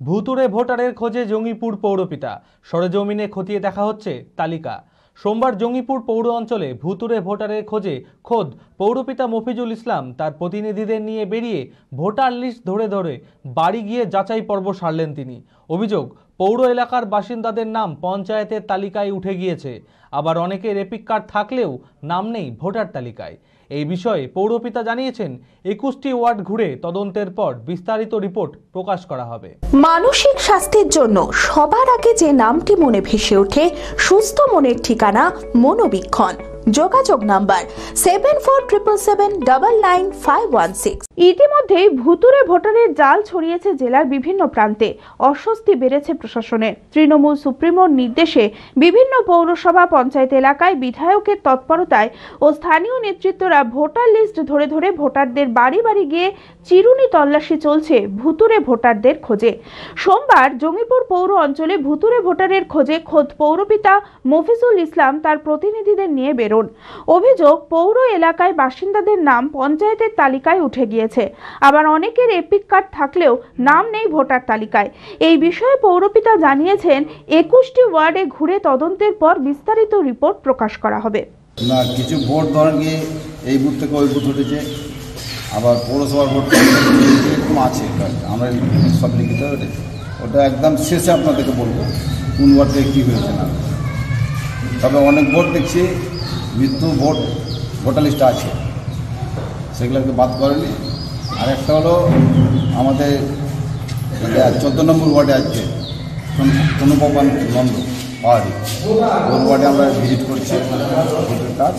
ভুতুড়ে ভোটারের খোঁজে জঙ্গিপুর পৌরপিতা, সরেজমিনে খতিয়ে দেখা হচ্ছে তালিকা। সোমবার জঙ্গিপুর পৌর অঞ্চলে ভুতুড়ে ভোটারের খোঁজে খোদ পৌরপিতা মফিজুল ইসলাম তার প্রতিনিধিদের নিয়ে বেরিয়ে ভোটার লিস্ট ধরে ধরে বাড়ি গিয়ে যাচাই পর্ব সারলেন তিনি। অভিযোগ, পৌর এলাকার বাসিন্দাদের নাম পঞ্চায়েতের তালিকায় উঠে গিয়েছে, আবার অনেকের এপিক কার্ড থাকলেও নাম নেই ভোটার তালিকায়। এই বিষয়ে পৌরপিতা জানিয়েছেন, 21টি ওয়ার্ড ঘুরে তদন্তের পর বিস্তারিত রিপোর্ট প্রকাশ করা হবে। মানসিক স্বাস্থ্যের জন্য সবার আগে যে নামটি মনে ভেসে ওঠে, সুস্থ মনের ঠিকানা মনোবীক্ষণ। যোগাযোগ নাম্বার 7477799516। ইতিমধ্যে ভুতুড়ে ভোটারের জাল ছড়িয়েছে জেলার বিভিন্ন প্রান্তে। অস্বস্তি বেড়েছে প্রশাসনের। তৃণমূল সুপ্রিমোর নির্দেশে বিভিন্ন পৌরসভা পঞ্চায়েত এলাকায় বিধায়কের তৎপরতায় ও স্থানীয় নেতৃত্বরা ভোটার লিস্ট ধরে ধরে ভোটারদের বাড়ি বাড়ি গিয়ে চিরুনি তল্লাশি চলছে ভুতুড়ে ভোটারদের খোঁজে। সোমবার জঙ্গিপুর পৌর অঞ্চলে ভুতুড়ে ভোটারের খোঁজে খোদ পৌরপিতা মফিজুল ইসলাম তার প্রতিনিধিদের নিয়ে বেরোন। অভিযোগ, পৌর এলাকায় বাসিন্দাদের নাম পঞ্চায়েতের তালিকায় উঠে গিয়েছে, আবার অনেকের এপিক কার্ড থাকলেও নাম নেই ভোটার তালিকায়। এই বিষয়ে পৌরপিতা জানিয়েছেন, 21টি ওয়ার্ডে ঘুরে তদন্তের পর বিস্তারিত রিপোর্ট প্রকাশ করা হবে। না, কিছু ভোট ধরেন গিয়ে এই বুথ থেকে ওই বুথ উঠেছে, আবার পৌরসভার ভোট এরকম আছে। আমরা সব লিখিত ওটা একদম শেষে আপনাদেরকে বলবো কোন ওয়ার্ড থেকে কী হয়েছে না। তবে অনেক ভোট দেখছি মৃত্যু ভোট ভোটার লিস্টে আছে, সেগুলোকে বাদ করেনি। আর একটা হলো আমাদের 14 নম্বর ওয়ার্ডে আছে অনুপমান নন্দ পাহাড়ি, ওই ওয়ার্ডে আমরা ভিজিট করছি ভোটের কাজ।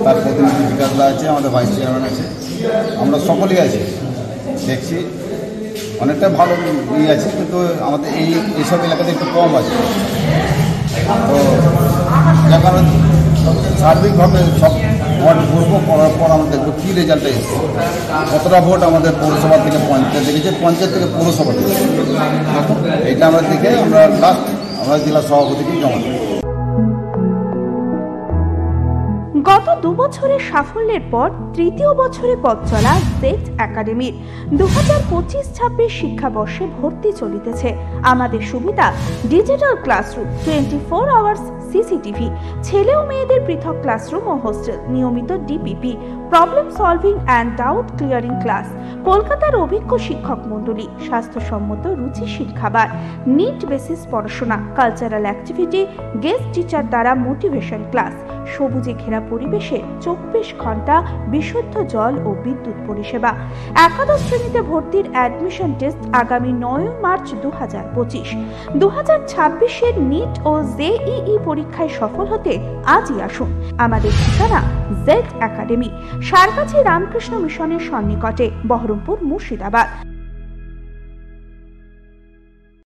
তার প্রতিনিধি বিকাশদা আছে, আমাদের ভাইস চেয়ারম্যান আছে, আমরা সকলেই আছি, দেখছি অনেকটা ভালো ইয়ে আছে, কিন্তু আমাদের এইসব এলাকাতে একটু কম আছে। তো যার কারণে সার্বিকভাবে সব ওয়ার্ড ঘুরবো, করার পর আমরা দেখবো কী রেজাল্টে এসেছে, কতটা ভোট আমাদের পৌরসভা থেকে পঞ্চায়েত দেখেছে, পঞ্চায়েত থেকে পৌরসভা থেকে। এটা আমরা দেখে আমরা লাস্ট আমরা জেলা সভাপতিকে জমা দেব। গত 2 বছরের সাফল্যের পর তৃতীয় বছরে পথ চলা জেড একাডেমির 2025-26 শিক্ষাবর্ষে ভর্তি চলিতেছে। আমাদের সুবিধা ডিজিটাল ক্লাসরুম, 24 আওয়ার্স সিসিটিভি, ছেলে ও মেয়েদের পৃথক ক্লাসরুম ও হোস্টেল, নিয়মিত DPP, problem solving and doubt clearing class, কলকাতার অভিজ্ঞ শিক্ষক মণ্ডলী, স্বাস্থ্যসম্মত রুচিশীল খাবার, নিট বেসিস পড়াশোনা, কালচারাল অ্যাক্টিভিটি, গেস্ট টিচার দ্বারা মোটিভেশন ক্লাস, সবুজে ঘেরা পরিবেশে 24 ঘন্টা বিশুদ্ধ জল ও বিদ্যুৎ পরিষেবা। একাদশ শ্রেণীতে ভর্তির অ্যাডমিশন টেস্ট আগামী 9 মার্চ 2025। 2026-এর নিট ও জেইই পরীক্ষায় সফল হতে আজই আসুন। আমাদের ঠিকানা জেড একাডেমি, সারগাছি রামকৃষ্ণ মিশনের সন্নিকটে, বহরমপুর, মুর্শিদাবাদ।